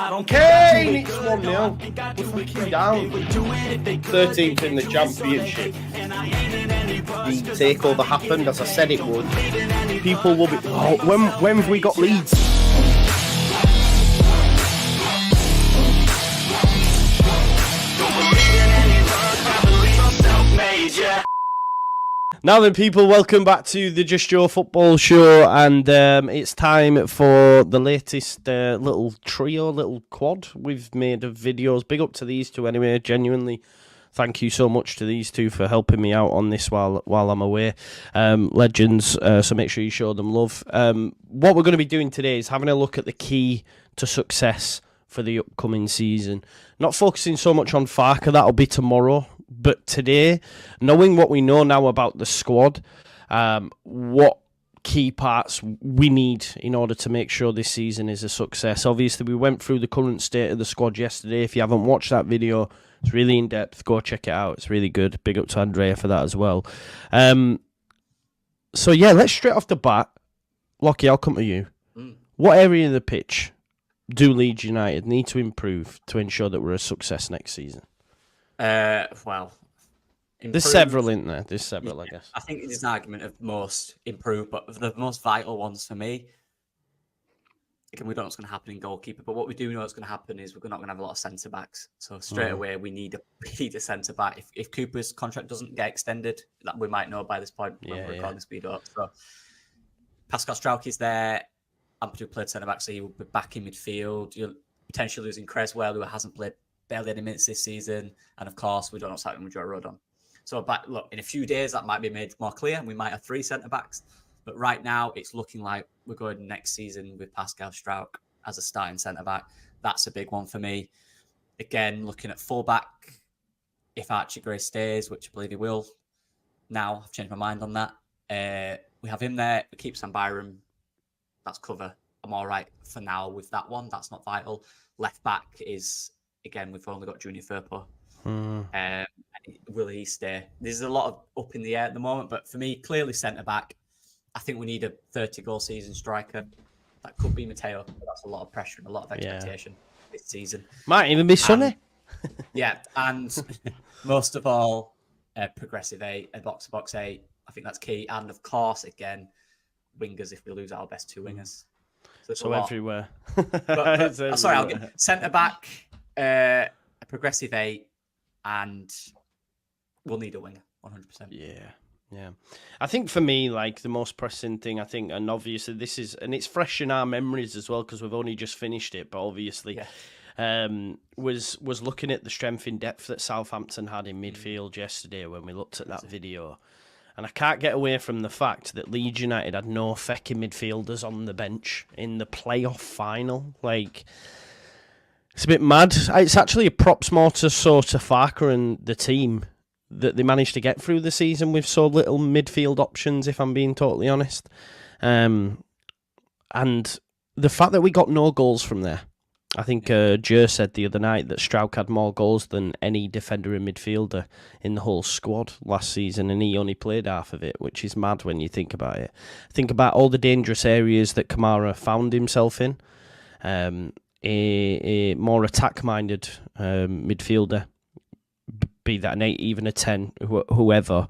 Kane, it's 1-0. We're fucking down. 13th in the championship. The takeover happened, as I said it would. People will be... Oh, when have we got Leeds? Now then, people, welcome back to the Just Joe Football Show, and it's time for the latest little trio, little quad we've made of videos. Big up to these two anyway, genuinely. Thank you so much to these two for helping me out on this while I'm away. Legends, so make sure you show them love. What we're going to be doing today is having a look at the key to success for the upcoming season. Not focusing so much on Farker, that'll be tomorrow. But today, knowing what we know now about the squad, what key parts we need in order to make sure this season is a success. Obviously, we went through the current state of the squad yesterday. If you haven't watched that video, it's really in-depth. Go check it out. It's really good. Big up to Andrea for that as well. So, yeah, let's straight off the bat. Lockie, I'll come to you. What area of the pitch do Leeds United need to improve to ensure that we're a success next season? Well, improved. There's several in there. There's several, I guess. I think there's an argument of most improved, but the most vital ones for me, again, we don't know what's going to happen in goalkeeper, but what we do know what's going to happen is we're not going to have a lot of centre backs. So straight away, we need a centre back. If Cooper's contract doesn't get extended, that we might know by this point when we're recording speed up. So Pascal Strauch is there. Ampadu played centre back, so he will be back in midfield. You're potentially losing Creswell, who hasn't played barely any minutes this season, and of course we don't know what's happening with Joe Rodon. So look, in a few days that might be made more clear, and we might have 3 centre backs. But right now it's looking like we're going next season with Pascal Strauch as a starting centre back. That's a big one for me. Again, looking at full back, if Archie Gray stays, which I believe he will. Now I've changed my mind on that. We have him there. We keep Sam Byram. That's cover. I'm all right for now with that one. That's not vital. Left back is, again, we've only got Junior Firpo. Will he stay? There's a lot of up in the air at the moment, but for me, clearly centre-back. I think we need a 30-goal season striker. That could be Matteo, but that's a lot of pressure and a lot of expectation this season. Might even be Sonny. And most of all, progressive 8, a box-to-box 8. I think that's key. And of course, again, wingers if we lose our best 2 wingers. So everywhere. Sorry, I'll get centre-back, a progressive 8, and we'll need a winger, 100%. Yeah. I think for me, like, the most pressing thing, I think, and obviously this is, and it's fresh in our memories as well, because we've only just finished it, but obviously, was looking at the strength in depth that Southampton had in midfield yesterday when we looked at that video. And I can't get away from the fact that Leeds United had no fecking midfielders on the bench in the playoff final. Like, it's a bit mad. It's actually a props more to Farker and the team that they managed to get through the season with so little midfield options, if I'm being totally honest. And the fact that we got no goals from there. I think Joe said the other night that Strauch had more goals than any defender and midfielder in the whole squad last season, and he only played half of it, which is mad when you think about it. Think about all the dangerous areas that Kamara found himself in. A more attack-minded midfielder, be that an 8, even a 10, whoever,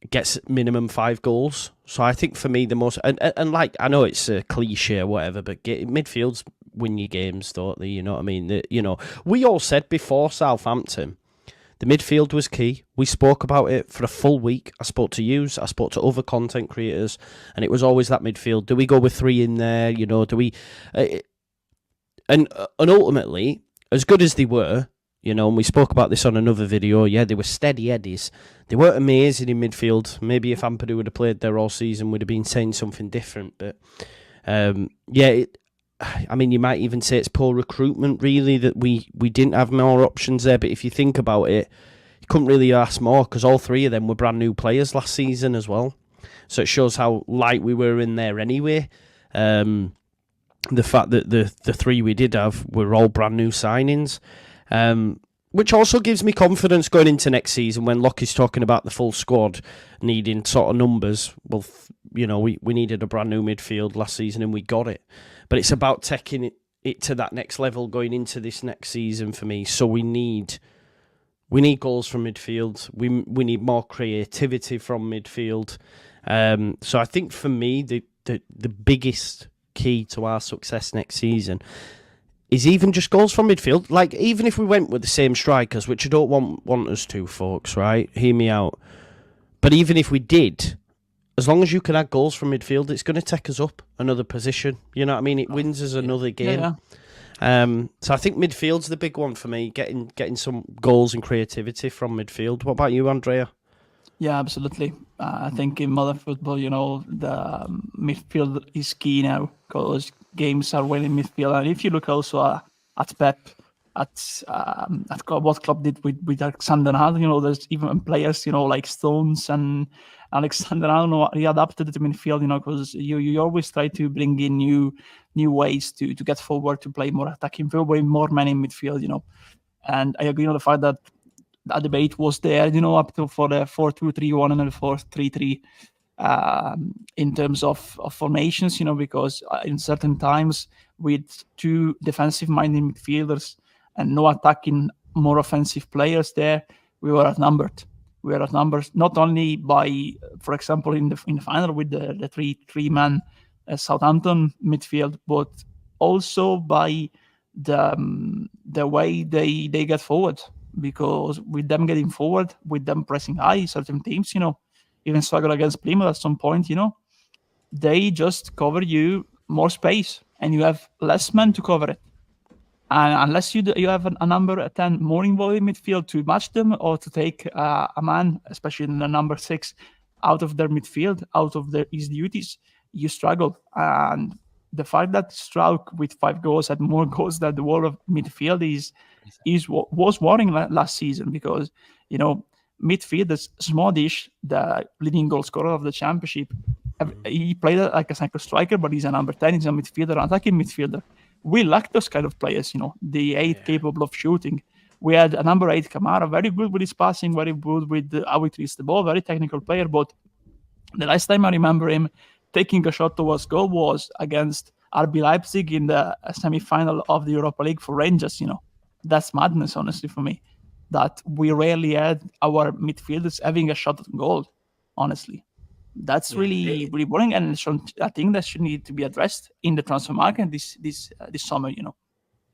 gets minimum 5 goals. So I think for me the most, and like, I know it's a cliche or whatever, but midfields win your games, don't they? You know what I mean? We all said before Southampton, the midfield was key. We spoke about it for a full week. I spoke to you, I spoke to other content creators, and it was always that midfield. Do we go with 3 in there? Do we? And ultimately, as good as they were, and we spoke about this on another video, they were steady eddies. They weren't amazing in midfield. Maybe if Ampadu would have played there all season, we'd have been saying something different. But, you might even say it's poor recruitment, really, that we didn't have more options there. But if you think about it, you couldn't really ask more, because all 3 of them were brand new players last season as well. So it shows how light we were in there anyway. The fact that the 3 we did have were all brand new signings. Which also gives me confidence going into next season when Lockie's talking about the full squad needing sort of numbers. Well, we needed a brand new midfield last season and we got it. But it's about taking it to that next level going into this next season for me. So we need goals from midfield. We need more creativity from midfield. So I think for me, the biggest key to our success next season is even just goals from midfield. Like, even if we went with the same strikers, which I don't want us to, folks, right? Hear me out. But even if we did, as long as you can add goals from midfield, it's going to take us up another position. You know what I mean? It wins us another game. Yeah. So I think midfield's the big one for me, getting some goals and creativity from midfield. What about you, Andrea? Yeah, absolutely. I think in modern football, the midfield is key now because games are winning midfield. And if you look also at Pep, at what Klopp did with Alexander-Arnold, there's even players, like Stones and Alexander-Arnold readapted to midfield, because you always try to bring in new ways to get forward, to play more attacking football, more men in midfield, And I agree on the fact that that debate was there, up to for the 4-2-3-1 and the 4-3-3 in terms of formations, because in certain times with two defensive-minded midfielders and no attacking, more offensive players there, we were outnumbered. We were outnumbered not only by, for example, in the final with the three-man Southampton midfield, but also by the way they get forward. Because with them getting forward, with them pressing high, certain teams, even struggle against Plymouth at some point, they just cover you more space and you have less men to cover it. And unless you have a number 10 more involved in midfield to match them or to take a man, especially in the number 6, out of their midfield, out of his duties, you struggle. And the fact that Struijk with 5 goals had more goals than the whole of midfield was worrying last season because, midfield is Smodish, the leading goal scorer of the championship. He played like a cycle striker, but he's a number 10, he's a midfielder, an attacking midfielder. We lack those kind of players, the 8 capable of shooting. We had a number 8 Kamara, very good with his passing, very good with how he treats the ball, very technical player, but the last time I remember him taking a shot towards goal was against RB Leipzig in the semi-final of the Europa League for Rangers, That's madness, honestly, for me, that we rarely had our midfielders having a shot at goal, honestly. That's really boring, and I think that should need to be addressed in the transfer market this summer,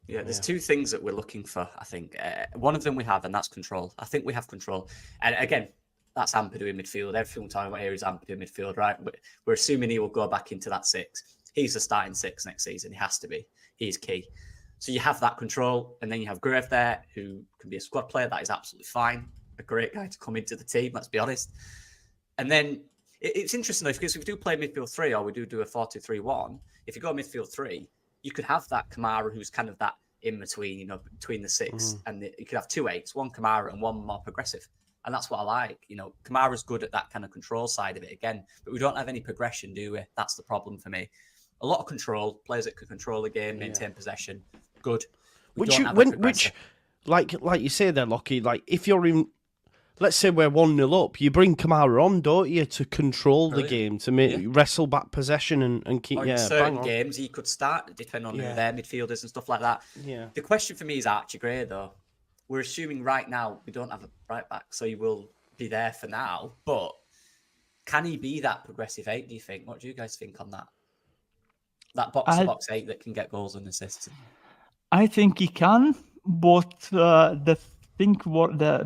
Yeah, there's 2 things that we're looking for, I think. One of them we have, and that's control. I think we have control. And again, that's Ampadu in midfield. Everything we're talking about here is Ampadu in midfield, right? We're assuming he will go back into that 6. He's the starting 6 next season. He has to be. He's key. So you have that control, and then you have Grave there, who can be a squad player. That is absolutely fine. A great guy to come into the team, let's be honest. And then it's interesting, though, because if we do play midfield 3 or we do a 4-2-3-1, if you go midfield 3, you could have that Kamara who's kind of that in between, between the 6, and you could have 2 8s, one Kamara and one more progressive. And that's what I like. Kamara's good at that kind of control side of it again, but we don't have any progression, do we? That's the problem for me. A lot of control, players that can control the game, maintain possession, good. Which like you say there, Lockie, like if you're in, let's say we're 1-0 up, you bring Kamara on, don't you, to control the game, to wrestle back possession and keep. In certain games, he could start depending on who their midfielders and stuff like that. Yeah. The question for me is Archie Gray, though. We're assuming right now we don't have a right back, so he will be there for now. But can he be that progressive 8? Do you think? What do you guys think on that? That box 8 that can get goals and assists. I think he can, but the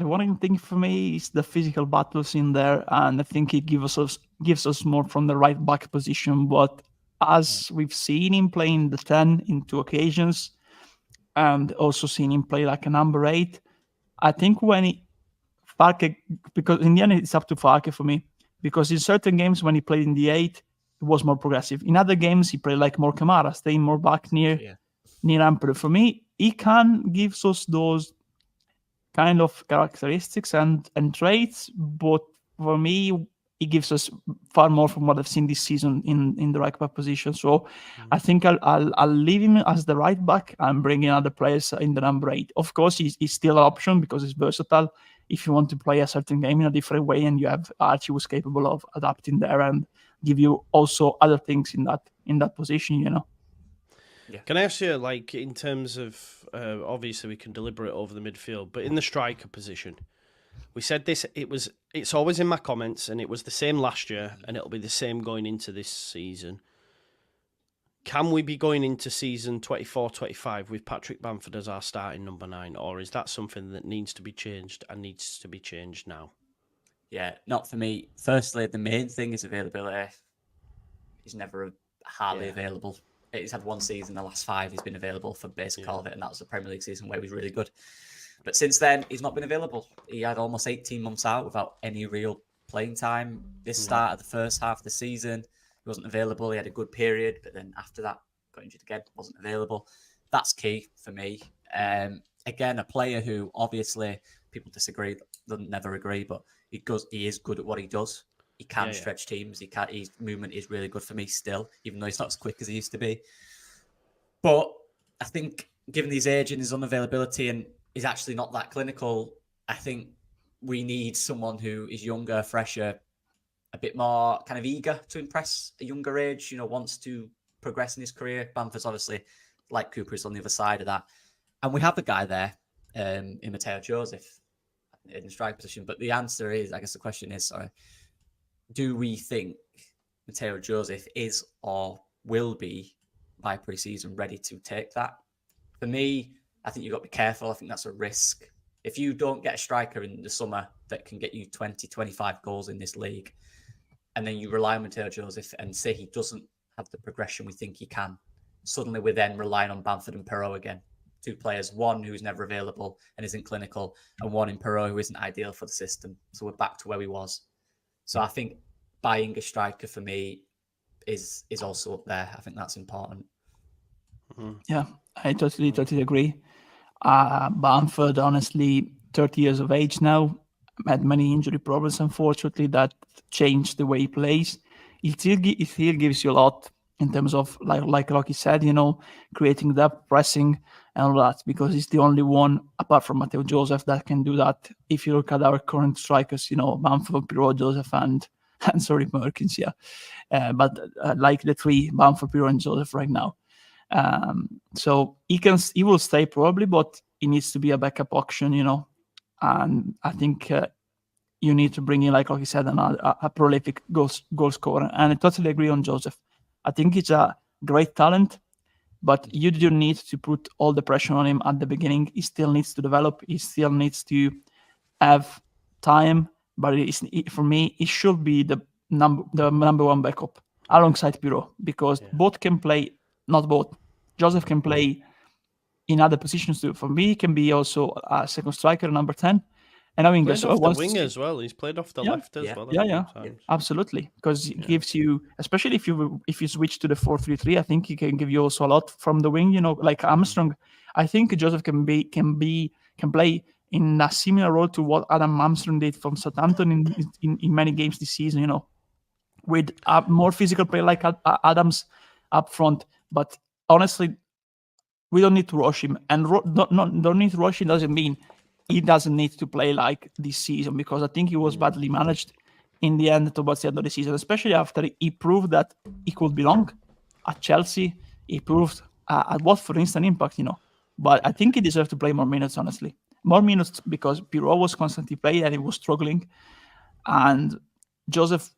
worrying thing for me is the physical battles in there, and I think it gives us more from the right back position. But as we've seen him playing the 10 in 2 occasions, and also seen him play like a number 8, I think Farke, because in the end it's up to Farke for me, because in certain games when he played in the 8, it was more progressive. In other games he played like more Kamara, staying more back near Ampadu. For me, he can give us those kind of characteristics and traits, but for me, he gives us far more from what I've seen this season in the right back position. So I think I'll leave him as the right back and bring in other players in the number 8. Of course, he's still an option because he's versatile. If you want to play a certain game in a different way, and you have Archie who's capable of adapting there and give you also other things in that position, Can I ask you, like, in terms of obviously we can deliberate over the midfield, but in the striker position, we said this. It's always in my comments, and it was the same last year, and it'll be the same going into this season. Can we be going into season 24-25 with Patrick Bamford as our starting number 9, or is that something that needs to be changed and needs to be changed now? Yeah, not for me. Firstly, the main thing is availability. He's never hardly available. He's had one season, the last 5 he's been available for basically all of it, and that was the Premier League season where he was really good. But since then, he's not been available. He had almost 18 months out without any real playing time. This start of the first half of the season, he wasn't available. He had a good period, but then after that, got injured again, wasn't available. That's key for me. Again, a player who obviously people disagree, they'll never agree, but he is good at what he does. He can stretch teams. His movement is really good for me still, even though he's not as quick as he used to be. But I think given his age and his unavailability and is actually not that clinical, I think we need someone who is younger, fresher, a bit more kind of eager to impress a younger age, wants to progress in his career. Bamford's obviously, like Cooper, is on the other side of that. And we have the guy there in Mateo Joseph in the strike position. But the answer is, I guess the question is, do we think Mateo Joseph is or will be, by pre-season, ready to take that? For me, I think you've got to be careful. I think that's a risk. If you don't get a striker in the summer that can get you 20, 25 goals in this league, and then you rely on Mateo Joseph and say he doesn't have the progression we think he can, suddenly we're then relying on Bamford and Perrault again. 2 players, one who's never available and isn't clinical, and one in Perrault who isn't ideal for the system. So we're back to where we was. So I think buying a striker for me is also up there. I think that's important. Yeah, I totally agree. Bamford, honestly, 30 years of age now, had many injury problems, unfortunately, that changed the way he plays. It still gives you a lot in terms of, like Rocky said, creating depth, pressing, and all that, because he's the only one, apart from Mateo Joseph, that can do that. If you look at our current strikers, Bamford, Perrault, Joseph, and sorry, Merkins, but like the 3, Bamford, Perrault, and Joseph right now. So he will stay probably, but he needs to be a backup option, and I think you need to bring in, like he said, a prolific goal scorer. And I totally agree on Joseph. I think he's a great talent, but you do need to put all the pressure on him at the beginning. He still needs to develop. He still needs to have time. But for me, it should be the number 1 backup alongside Perrault, because both can play. Not both. Joseph can play in other positions too. For me, he can be also a second striker, number 10. And I mean, played off the wing as well. He's played off the left as well. Yeah, absolutely. Because it gives you, especially if you switch to the 4-3-3, I think he can give you also a lot from the wing. Like Armstrong. I think Joseph can play in a similar role to what Adam Armstrong did from Southampton in many games this season. With a more physical play like Adams up front. But honestly, we don't need to rush him. And don't need to rush him doesn't mean he doesn't need to play like this season, because I think he was badly managed in the end towards the end of the season, especially after he proved that he could belong at Chelsea. He proved at Watford instant impact, But I think he deserved to play more minutes, honestly. More minutes because Perrault was constantly playing and he was struggling. And Joseph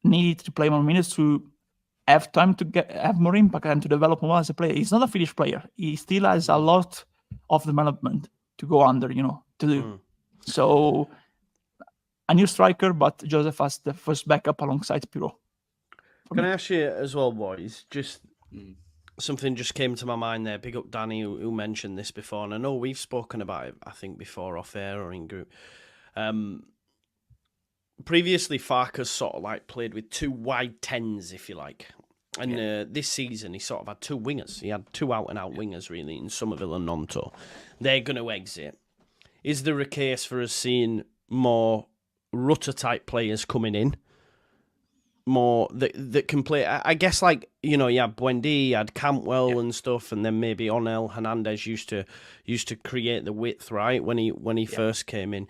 needed to play more minutes to have time to have more impact and to develop more as a player. He's not a finished player. He still has a lot of development to go under, to do. So a new striker, but Joseph as the first backup alongside Perrault. Can I ask you as well, boys? Just something just came to my mind there. Big up Danny, who mentioned this before, and I know we've spoken about it, I think, before off air or in group. Previously, Farkas sort of like played with 2 wide 10s, if you like. And this season, he sort of had 2 wingers. He had 2 out-and-out wingers, really, in Somerville and Nonto. They're going to exit. Is there a case for us seeing more Rutter-type players coming in? More that can play, I guess, like, you had Buendia, you had Cantwell and stuff, and then maybe Onel Hernandez used to create the width, right, when he first came in.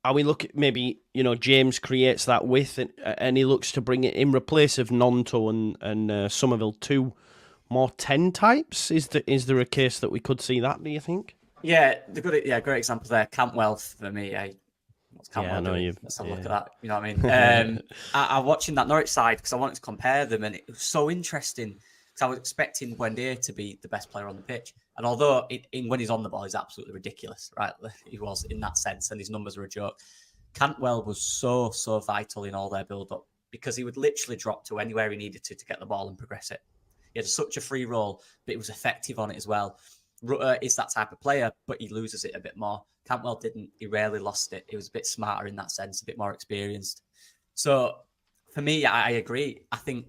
Are we looking, maybe, James creates that width and he looks to bring it in replace of Nonto and Somerville 2 more 10 types? Is there a case that we could see that, do you think? Yeah, great example there. Cantwell for me. What's Cantwell doing? Let's have a look at that. You know what I mean? I'm watching that Norwich side because I wanted to compare them, and it was so interesting because I was expecting Buendia to be the best player on the pitch. And although when he's on the ball, he's absolutely ridiculous, right? He was in that sense, and his numbers are a joke. Cantwell was so vital in all their build-up because he would literally drop to anywhere he needed to get the ball and progress it. He had such a free role, but he was effective on it as well. Rutter is that type of player, but he loses it a bit more. Cantwell didn't. He rarely lost it. He was a bit smarter in that sense, a bit more experienced. So for me, I agree. I think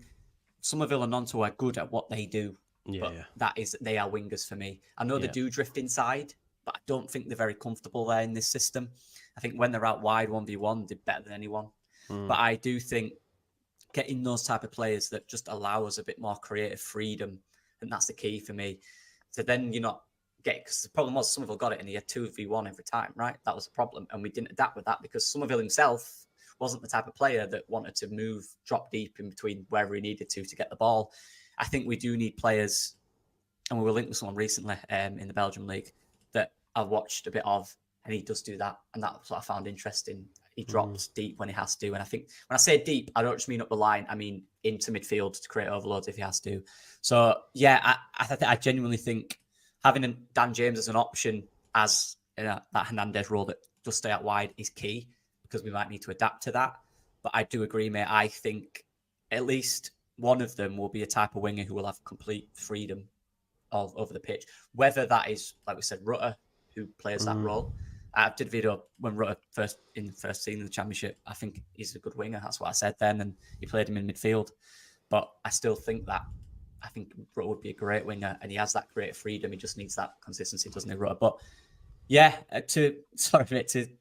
Somerville and Nonto are good at what they do. They are wingers for me. I know they do drift inside, but I don't think they're very comfortable there in this system. I think when they're out wide 1v1, they're better than anyone. But I do think getting those type of players that just allow us a bit more creative freedom, and that's the key for me. So then you're not because the problem was Somerville got it and he had 2v1 every time, right? That was the problem. And we didn't adapt with that because Somerville himself wasn't the type of player that wanted to drop deep in between wherever he needed to get the ball. I think we do need players, and we were linked with someone recently in the Belgium League that I've watched a bit of, and he does do that. And that's what I found interesting. He drops deep when he has to. And I think when I say deep, I don't just mean up the line. I mean into midfield to create overloads if he has to. So, yeah, I genuinely think having Dan James as an option as that Hernandez role that does stay out wide is key because we might need to adapt to that. But I do agree, mate. I think at least one of them will be a type of winger who will have complete freedom over the pitch. Whether that is, like we said, Rutter, who plays that role. I did a video when Rutter first seen in the Championship. I think he's a good winger. That's what I said then. And he played him in midfield. But I still think that I think Rutter would be a great winger, and he has that creative freedom. He just needs that consistency, doesn't he, Rutter? But yeah, to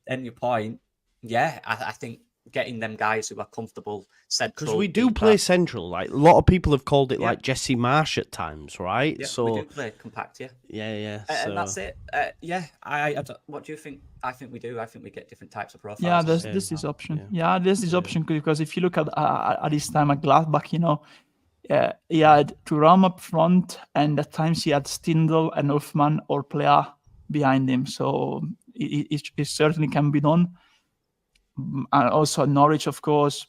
end your point, yeah, I think getting them guys who are comfortable central. Because we do play central. Like a lot of people have called it like Jesse Marsh at times, right? Yeah, so we do play compact, Yeah. And that's it. What do you think? I think we do. I think we get different types of profiles. Yeah, there's this option. Yeah, there's this option because if you look at this time at Gladbach, you know, he had Thuram up front, and at times he had Stindl and Hoffman or Plea behind him. So it certainly can be done. And also Norwich, of course,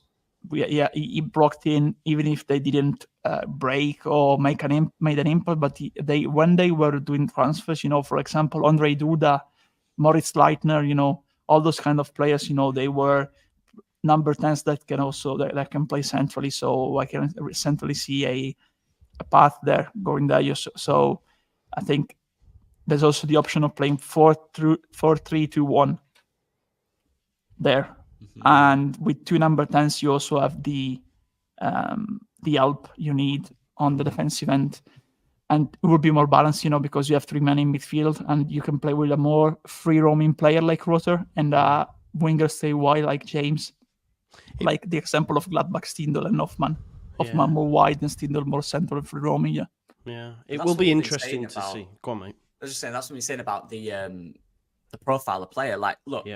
he broke in even if they didn't break or made an impact. But when they were doing transfers, you know, for example, Andre Duda, Moritz Leitner, you know, all those kind of players, you know, they were number 10s that can also that can play centrally. So I can centrally see a path there going there. So I think there's also the option of playing 4-3-2-1 there. And with two number 10s, you also have the help you need on the defensive end. And it will be more balanced, you know, because you have three men in midfield and you can play with a more free roaming player like Rutter and a winger stay wide like James. Like the example of Gladbach, Stindl and Hoffman. Hoffman more wide and Stindl more central and free roaming, Yeah, it will be interesting to see. Go on, mate. I was just saying, that's what you're saying about the profile of player. Like, look,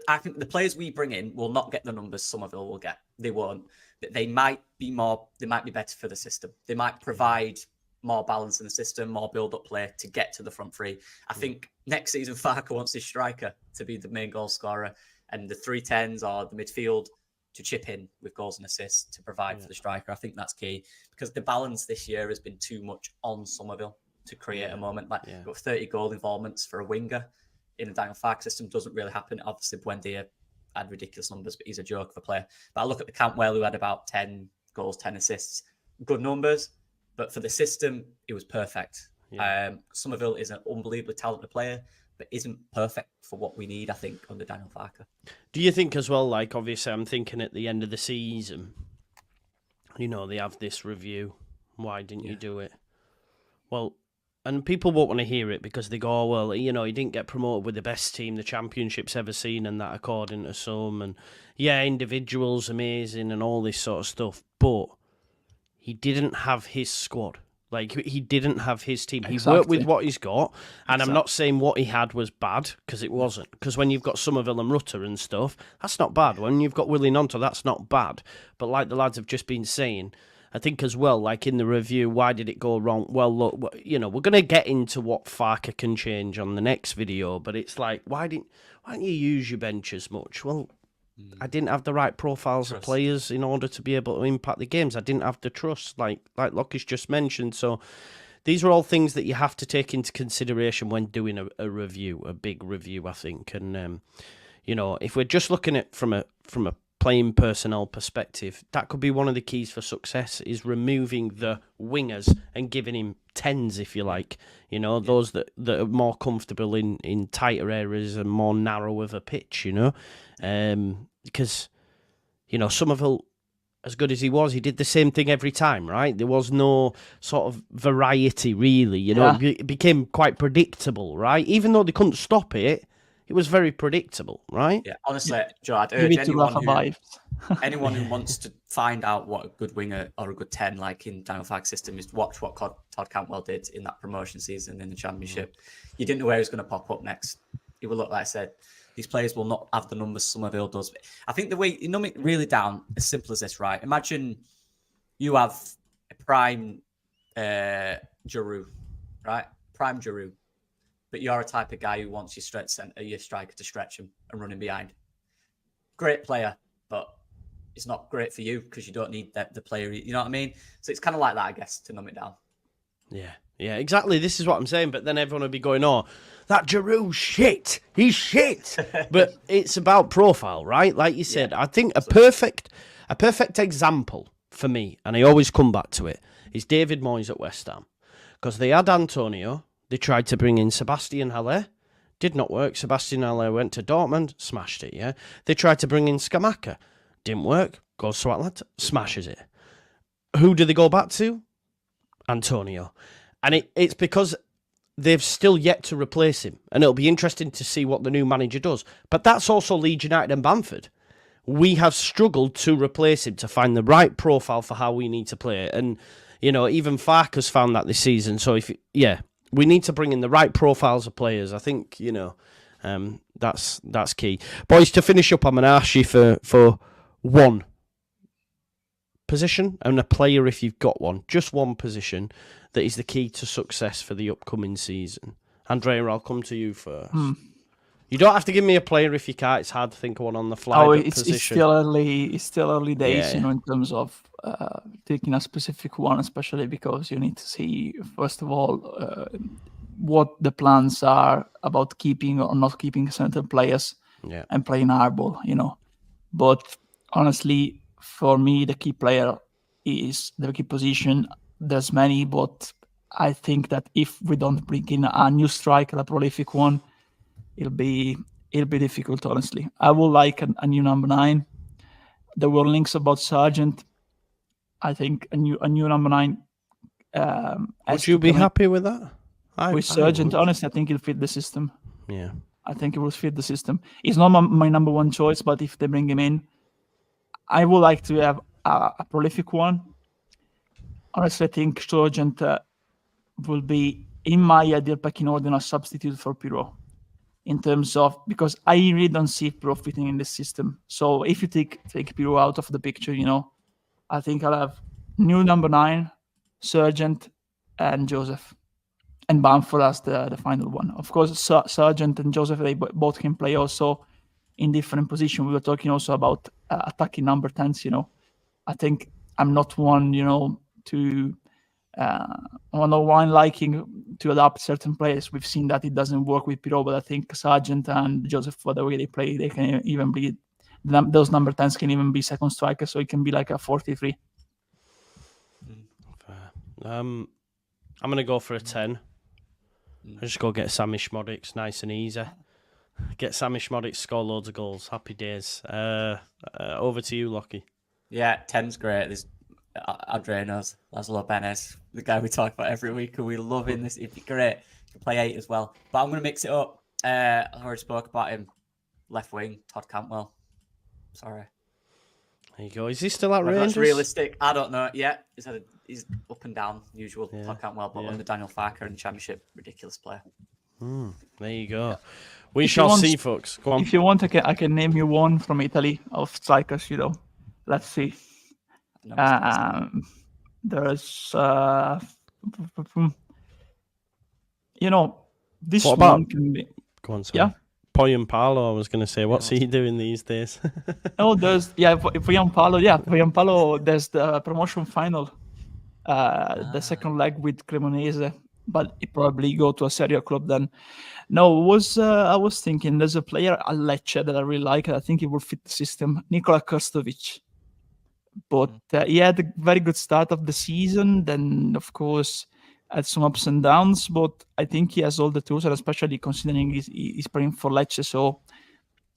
I think the players we bring in will not get the numbers Somerville will get. They won't. They might be better for the system. They might provide more balance in the system, more build-up play to get to the front three. I think next season Farker wants his striker to be the main goal scorer and the 3-10s or the midfield to chip in with goals and assists to provide for the striker. I think that's key because the balance this year has been too much on Somerville to create a moment. Like got 30 goal involvements for a winger in the Daniel Farke system doesn't really happen. Obviously, Buendia had ridiculous numbers, but he's a joke of a player. But I look at the Cantwell, who had about 10 goals, 10 assists. Good numbers, but for the system, it was perfect. Somerville is an unbelievably talented player, but isn't perfect for what we need, I think, under Daniel Farke. Do you think as well, like, obviously, I'm thinking at the end of the season, you know, they have this review. Why didn't you do it? Well, and people won't want to hear it because they go, oh, well, you know, he didn't get promoted with the best team the Championship's ever seen, and that according to some. And yeah, individuals amazing and all this sort of stuff, but he didn't have his squad. Like, he didn't have his team. He worked with what he's got, and I'm not saying what he had was bad, because it wasn't. Because when you've got Somerville and Rutter and stuff, that's not bad. When you've got Willie Nonto, that's not bad. But like the lads have just been saying, I think as well, like in the review, why did it go wrong? Well, look, you know, we're going to get into what Farker can change on the next video, but it's like, why didn't you use your bench as much? Well, I didn't have the right profiles of players in order to be able to impact the games. I didn't have the trust, like Lockie's just mentioned. So these are all things that you have to take into consideration when doing a review, a big review, I think. And you know, if we're just looking at from a playing personnel perspective, that could be one of the keys for success, is removing the wingers and giving him tens, if you like. You know, those that are more comfortable in tighter areas and more narrow of a pitch, you know. Because, you know, Somerville, as good as he was, he did the same thing every time, right? There was no sort of variety, really. You know, it became quite predictable, right? Even though they couldn't stop it, it was very predictable, right? Yeah, honestly, Joe, I'd Give urge it to anyone who wants to find out what a good winger or a good 10, like in Daniel Farke's system, is to watch what Todd Cantwell did in that promotion season in the Championship. You didn't know where he was going to pop up next. He will look, like I said, these players will not have the numbers Somerville does. I think the way, you numb it really down, as simple as this, right? Imagine you have a prime Giroud, right? Prime Giroud. But you're a type of guy who wants your striker to stretch him and run him behind. Great player, but it's not great for you because you don't need the player. You know what I mean? So it's kind of like that, I guess, to numb it down. Yeah, exactly. This is what I'm saying. But then everyone will be going, "Oh, that Giroud shit. He's shit." But it's about profile, right? Like you said, I think a perfect example for me, and I always come back to it, is David Moyes at West Ham, because they had Antonio. They tried to bring in Sebastian Haller. Did not work. Sebastian Haller went to Dortmund, smashed it, yeah? They tried to bring in Scamacca. Didn't work. Goes to Atlanta, smashes it. Who do they go back to? Antonio. And it's because they've still yet to replace him. And it'll be interesting to see what the new manager does. But that's also Leeds United and Bamford. We have struggled to replace him, to find the right profile for how we need to play it. And, you know, even Farker's found that this season. So, we need to bring in the right profiles of players. I think, you know, that's key. Boys, to finish up, I'm going to ask you for one position and a player, if you've got one. Just one position that is the key to success for the upcoming season. Andrea, I'll come to you first. You don't have to give me a player if you can't. It's hard to think of one on the fly. Oh, it's still early. It's still early days, you know, in terms of taking a specific one, especially because you need to see, first of all, what the plans are about keeping or not keeping certain players and playing hardball, you know. But honestly, for me, the key player is the key position. There's many, but I think that if we don't bring in a new striker, a prolific one, it'll be difficult, honestly. I would like a new number 9. There were links about Sargent. I think a new number 9. Would you be happy with that? With Sargent, honestly, I think it'll fit the system. Yeah. I think it will fit the system. He's not my number 1 choice, but if they bring him in, I would like to have a prolific one. Honestly, I think Sargent will be, in my ideal pecking order, a substitute for Pirot. In terms of, because I really don't see Pirot fitting in this system. So if you take Pirot out of the picture, you know, I think I'll have new number 9, Sargent, and Joseph, and Bamford as the final one. Of course, Sargent and Joseph, they both can play also in different positions. We were talking also about attacking number 10s, you know. I think I'm not one, you know, to one liking to adapt certain players. We've seen that it doesn't work with Pirot, but I think Sargent and Joseph, for the way they play, they can even be, those number 10s can even be second strikers, so it can be like a 43. I'm going to go for a 10. I'll just go get Sammy Schmodics, nice and easy. Get Sammy Schmodics, score loads of goals. Happy days. Over to you, Lockie. Yeah, 10's great. There's Andrea knows, Laszlo Benes, the guy we talk about every week, and we love him. It'd be great. He can play 8 as well. But I'm going to mix it up. I already spoke about him. Left wing, Todd Cantwell. Sorry. There you go. Is he still at Rangers? That's realistic. I don't know. Yeah, he's up and down, usual. Todd Cantwell, but under Daniel Farker in the Championship, ridiculous player. There you go. We shall see, folks. Go on. If you want, I can name you one from Italy of strikers, you know. Let's see. There's, this What about- one can be. Go on, sorry. Yeah. Poyan Paulo, I was going to say, what's he doing these days? Oh, there's for Jan Paulo. Yeah, for Jan Paulo, there's the promotion final, the second leg with Cremonese, but he probably go to a Serie A club then. No, I was thinking there's a player at Lecce that I really like. I think he will fit the system. Nikola Krstovic. But he had a very good start of the season. Then, of course, had some ups and downs. But I think he has all the tools, and especially considering he's playing for Lecce. So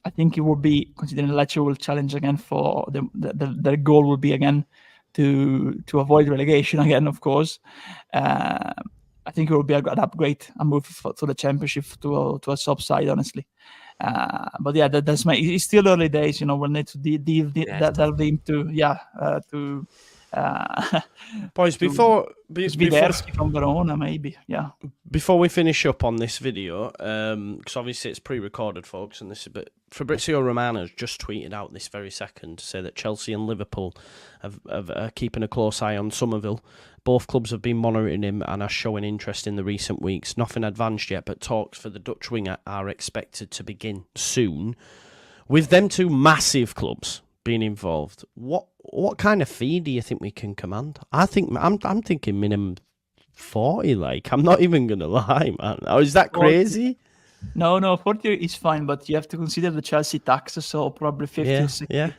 I think it will be, considering Lecce will challenge again for their goal will be again to avoid relegation again, of course. I think it will be a good upgrade, a move to the championship to a sub side, honestly. But yeah, that's it's still early days, we'll need to delve into Boys, before from Verona, maybe, yeah. Before we finish up on this video, because obviously it's pre-recorded, folks, and this is a bit. Fabrizio Romano's just tweeted out this very second to say that Chelsea and Liverpool are keeping a close eye on Somerville. Both clubs have been monitoring him and are showing interest in the recent weeks. Nothing advanced yet, but talks for the Dutch winger are expected to begin soon. With them two massive clubs being involved, what kind of fee do you think we can command? I'm thinking minimum 40. Like, I'm not even gonna lie, man. Oh, is that crazy? No, 40 is fine, but you have to consider the Chelsea taxes, so probably 50 or 60. Yeah.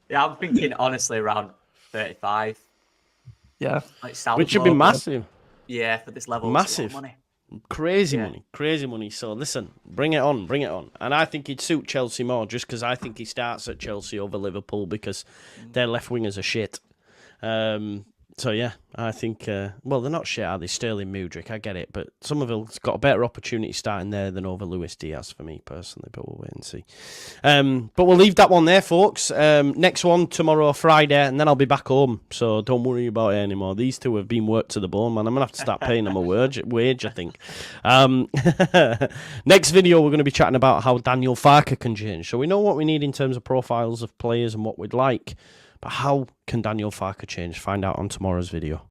Yeah, I'm thinking honestly around 35. Yeah, Like Which would be massive. Yeah, for this level, Massive. it's a lot of money. Crazy money. So listen, bring it on. And I think he'd suit Chelsea more, just because I think he starts at Chelsea over Liverpool because their left wingers are shit. So yeah, I think well, they're not shit, are they? Sterling, Mudryk, I get it, but Somerville's got a better opportunity starting there than over Luis Diaz for me personally. But we'll wait and see. But we'll leave that one there, folks. Next one tomorrow, Friday, and then I'll be back home. So don't worry about it anymore. These two have been worked to the bone, man. I'm gonna have to start paying them a wage, I think. Next video, we're going to be chatting about how Daniel Farke can change. So we know what we need in terms of profiles of players and what we'd like. But how can Daniel Farke change? Find out on tomorrow's video.